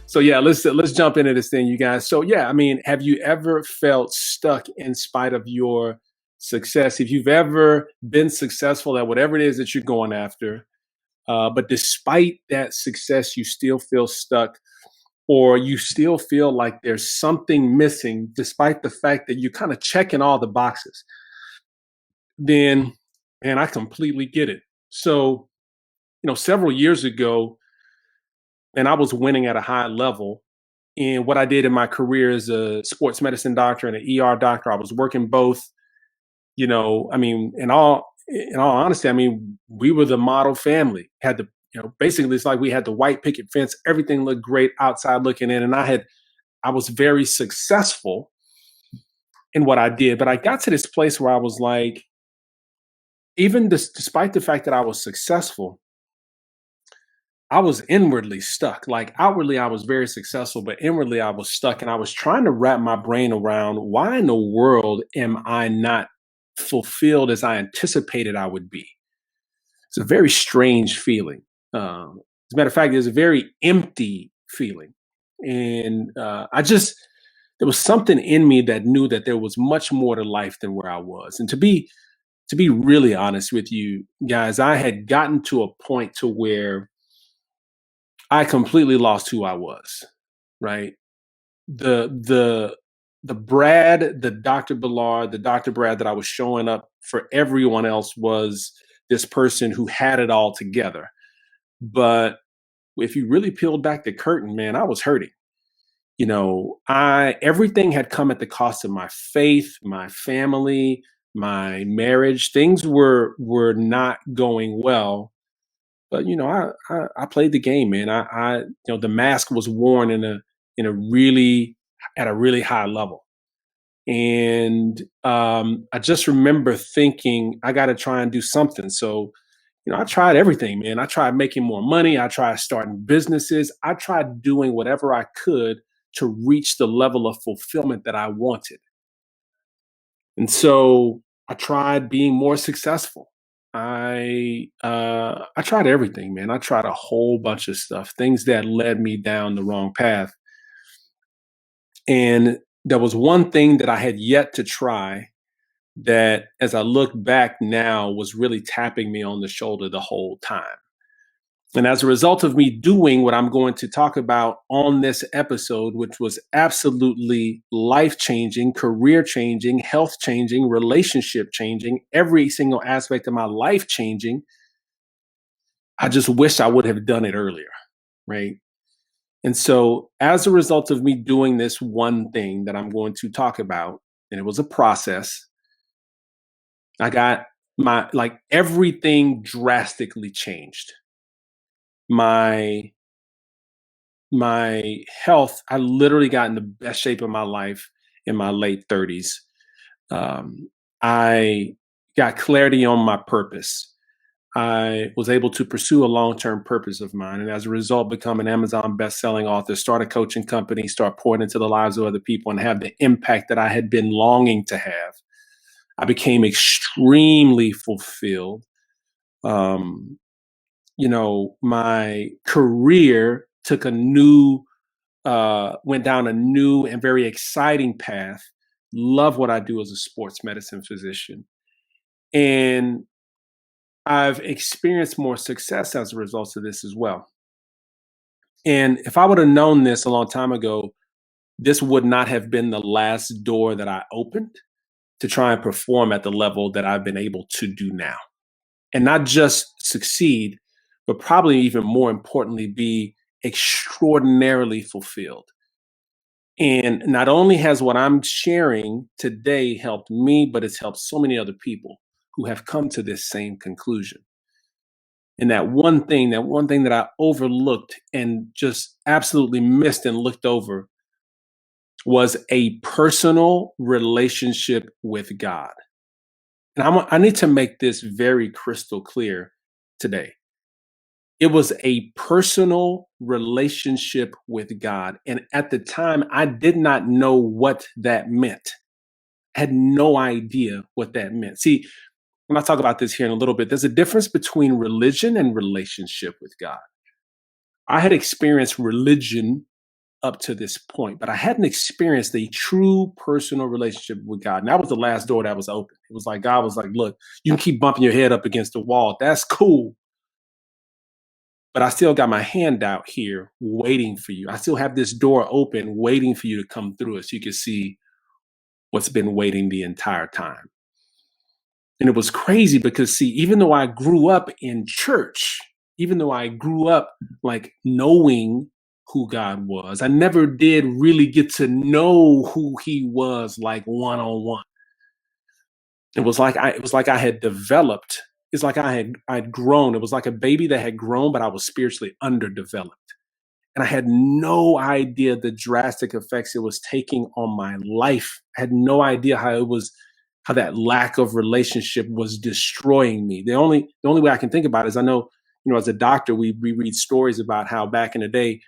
So yeah, let's jump into this thing, you guys. So yeah, I mean, have you ever felt stuck in spite of your success? If you've ever been successful at whatever it is that you're going after, but despite that success, you still feel stuck, or you still feel like there's something missing, despite the fact that you're kind of checking all the boxes, then, man, I completely get it. So, several years ago, and I was winning at a high level. And what I did in my career as a sports medicine doctor and an ER doctor, I was working both. I mean, in all honesty, I mean, we were the model family. Had the basically it's like we had the white picket fence. Everything looked great outside looking in, and I was very successful in what I did. But I got to this place where I was like, despite the fact that I was successful, I was inwardly stuck. Like outwardly, I was very successful, but inwardly, I was stuck. And I was trying to wrap my brain around, why in the world am I not fulfilled as I anticipated I would be? It's a very strange feeling. As a matter of fact, it's a very empty feeling. And there was something in me that knew that there was much more to life than where I was. And to be really honest with you guys, I had gotten to a point to where I completely lost who I was, right? The the Brad, the Dr. Ballard, the Dr. Brad that I was showing up for everyone else was this person who had it all together. But if you really peeled back the curtain, man, I was hurting. I everything had come at the cost of my faith, my family, my marriage. Things were not going well, but I played the game, man. The mask was worn in a really at a really high level, and I just remember thinking I got to try and do something. So I tried everything, man. I tried making more money. I tried starting businesses. I tried doing whatever I could to reach the level of fulfillment that I wanted. And so I tried being more successful. I tried everything, man. I tried a whole bunch of stuff, things that led me down the wrong path. And there was one thing that I had yet to try that, as I look back now, was really tapping me on the shoulder the whole time. And as a result of me doing what I'm going to talk about on this episode, which was absolutely life changing, career changing, health changing, relationship changing, every single aspect of my life changing, I just wish I would have done it earlier. Right. And so, as a result of me doing this one thing that I'm going to talk about, and it was a process, I got like everything drastically changed. My my health, I literally got in the best shape of my life in my late 30s. I got clarity on my purpose. I was able to pursue a long-term purpose of mine, and as a result, become an Amazon best-selling author, start a coaching company, start pouring into the lives of other people, and have the impact that I had been longing to have. I became extremely fulfilled. Um, my career took a new went down a new and very exciting path. Love what I do as a sports medicine physician. And I've experienced more success as a result of this as well. And if I would have known this a long time ago, this would not have been the last door that I opened to try and perform at the level that I've been able to do now. And not just succeed, but probably even more importantly, be extraordinarily fulfilled. And not only has what I'm sharing today helped me, but it's helped so many other people who have come to this same conclusion. And that one thing that I overlooked and just absolutely missed and looked over was a personal relationship with God. And I need to make this very crystal clear today. It was a personal relationship with God. And at the time, I did not know what that meant. I had no idea what that meant. See, when I talk about this here in a little bit, there's a difference between religion and relationship with God. I had experienced religion up to this point, but I hadn't experienced a true personal relationship with God. And that was the last door that was open. It was like God was like, look, you can keep bumping your head up against the wall. That's cool. But I still got my hand out here waiting for you. I still have this door open waiting for you to come through it so you can see what's been waiting the entire time. And it was crazy because, see, even though I grew up in church, even though I grew up like knowing who God was, I never did really get to know who He was like one on one. It was like I had developed. It's like I'd grown. It was like a baby that had grown, but I was spiritually underdeveloped. And I had no idea the drastic effects it was taking on my life. I had no idea how that lack of relationship was destroying me. The only way I can think about it is I know, as a doctor, we read stories about how back in the day,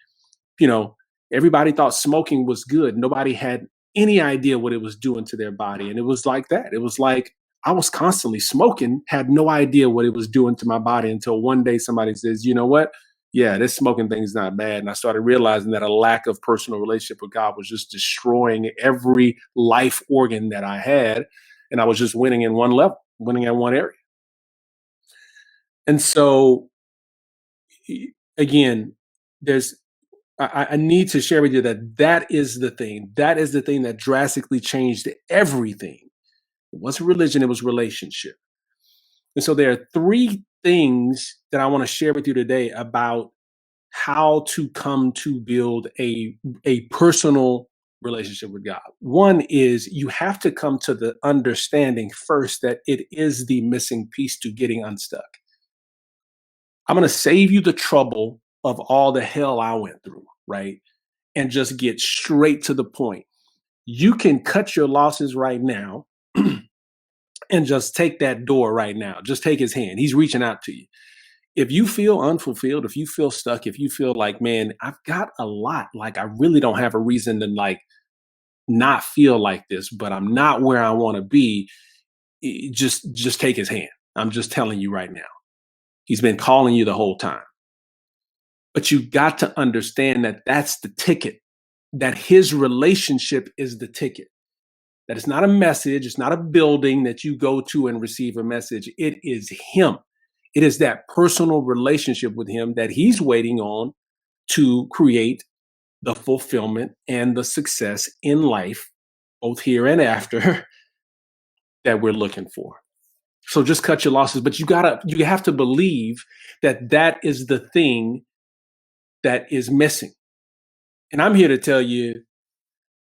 you know, everybody thought smoking was good. Nobody had any idea what it was doing to their body. And it was like that. It was like I was constantly smoking, had no idea what it was doing to my body until one day somebody says, you know what? Yeah, this smoking thing is not bad. And I started realizing that a lack of personal relationship with God was just destroying every life organ that I had. And I was just winning in one level, winning in one area. And so, again, there's I need to share with you that that is the thing. That is the thing that drastically changed everything. It wasn't religion, it was relationship. And so there are three things that I want to share with you today about how to come to build a personal relationship with God. One is you have to come to the understanding first that it is the missing piece to getting unstuck. I'm going to save you the trouble of all the hell I went through, right? And just get straight to the point. You can cut your losses right now and just take that door right now. Just take his hand. He's reaching out to you. If you feel unfulfilled, if you feel stuck, if you feel like, man, I've got a lot, like I really don't have a reason to like not feel like this, but I'm not where I want to be, just take his hand. I'm just telling you right now. He's been calling you the whole time. But you got to understand that that's the ticket, that his relationship is the ticket. That it's not a message, it's not a building that you go to and receive a message. It is him. It is that personal relationship with him that he's waiting on to create the fulfillment and the success in life, both here and after, that we're looking for. So just cut your losses, but you have to believe that that is the thing that is missing. And I'm here to tell you,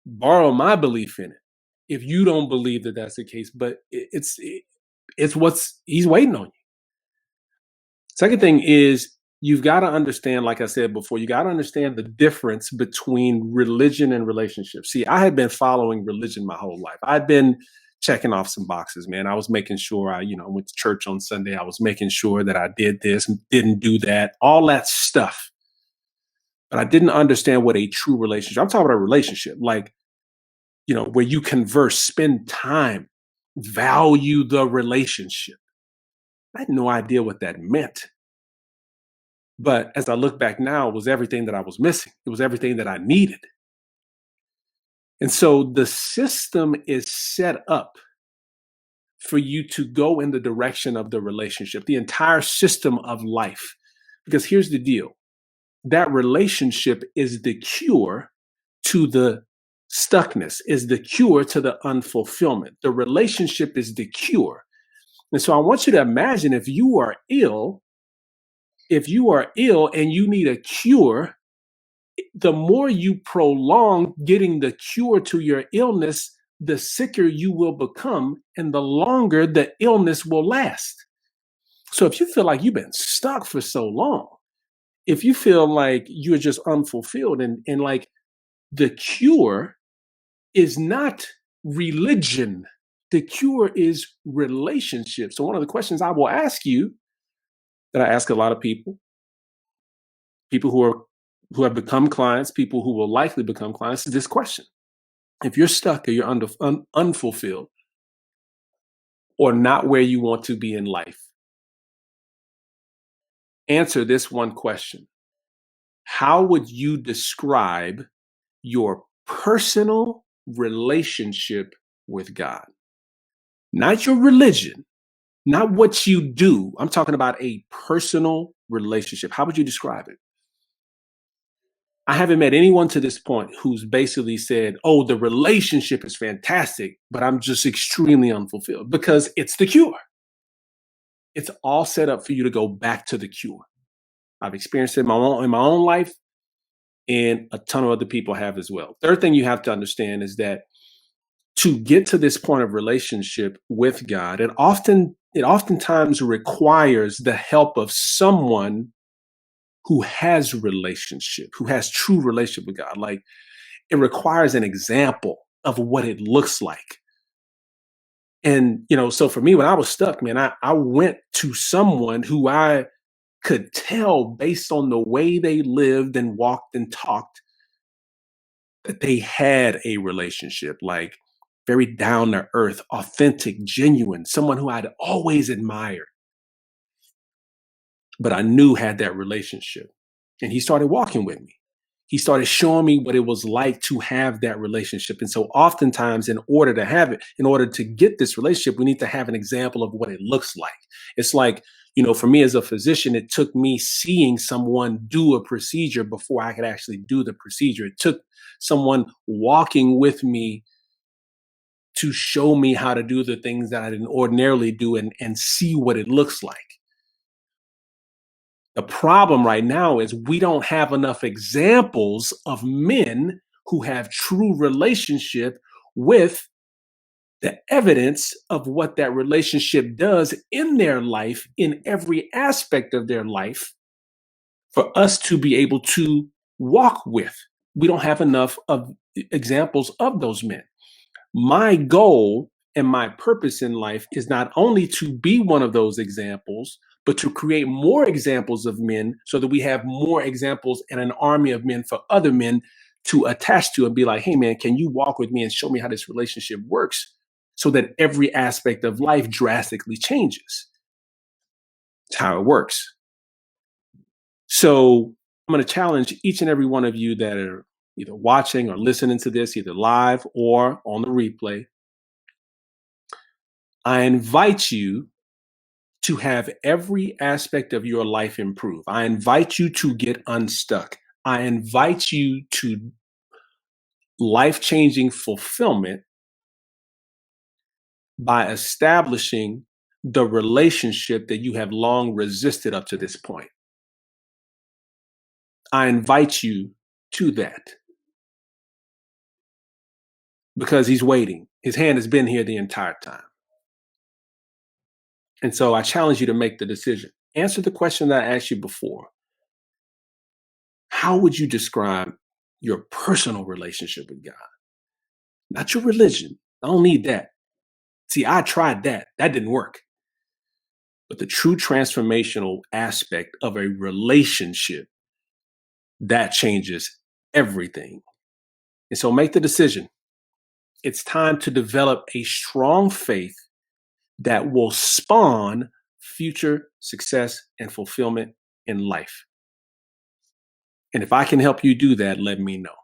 borrow my belief in it. If you don't believe that that's the case, but it's what's he's waiting on you. Second thing is you've got to understand, like I said before, you got to understand the difference between religion and relationship. See, I had been following religion my whole life. I'd been checking off some boxes, man. I was making sure I went to church on Sunday. I was making sure that I did this and didn't do that, all that stuff. But I didn't understand what a true relationship. I'm talking about a relationship, like, where you converse, spend time, value the relationship. I had no idea what that meant. But as I look back now, it was everything that I was missing. It was everything that I needed. And so the system is set up for you to go in the direction of the relationship, the entire system of life. Because here's the deal, that relationship is the cure to the stuckness, is the cure to the unfulfillment. The relationship is the cure. And so I want you to imagine if you are ill and you need a cure, the more you prolong getting the cure to your illness, the sicker you will become and the longer the illness will last. So if you feel like you've been stuck for so long, if you feel like you're just unfulfilled and like the cure is not religion, the cure is relationship. So one of the questions I will ask you that I ask a lot of people who have become clients, people who will likely become clients, is this question. If you're stuck or you're unfulfilled or not where you want to be in life, answer this one question. How would you describe your personal relationship with God, not your religion, not what you do. I'm talking about a personal relationship. How would you describe it? I haven't met anyone to this point who's basically said, "Oh, the relationship is fantastic, but I'm just extremely unfulfilled," because it's the cure. It's all set up for you to go back to the cure. I've experienced it in my own life, and a ton of other people have as well. Third thing you have to understand is that to get to this point of relationship with God, it oftentimes requires the help of someone who has relationship, who has true relationship with God. Like, it requires an example of what it looks like. And so for me, when I was stuck, man, I went to someone who I could tell based on the way they lived and walked and talked that they had a relationship, like very down to earth, authentic, genuine, someone who I'd always admired, but I knew had that relationship. And he started walking with me. He started showing me what it was like to have that relationship. And so oftentimes, in order to have it, in order to get this relationship, we need to have an example of what it looks like. It's like, for me as a physician, it took me seeing someone do a procedure before I could actually do the procedure. It took someone walking with me to show me how to do the things that I didn't ordinarily do and see what it looks like. The problem right now is we don't have enough examples of men who have true relationship with the evidence of what that relationship does in their life, in every aspect of their life, for us to be able to walk with. We don't have enough of examples of those men. My goal and my purpose in life is not only to be one of those examples, but to create more examples of men so that we have more examples and an army of men for other men to attach to and be like, "Hey, man, can you walk with me and show me how this relationship works?" So that every aspect of life drastically changes. It's how it works. So I'm going to challenge each and every one of you that are either watching or listening to this, either live or on the replay. I invite you to have every aspect of your life improve. I invite you to get unstuck. I invite you to life changing fulfillment by establishing the relationship that you have long resisted up to this point. I invite you to that because he's waiting. His hand has been here the entire time. And so I challenge you to make the decision. Answer the question that I asked you before. How would you describe your personal relationship with God? Not your religion. I don't need that. See, I tried that. That didn't work. But the true transformational aspect of a relationship, that changes everything. And so make the decision. It's time to develop a strong faith that will spawn future success and fulfillment in life. And if I can help you do that, let me know.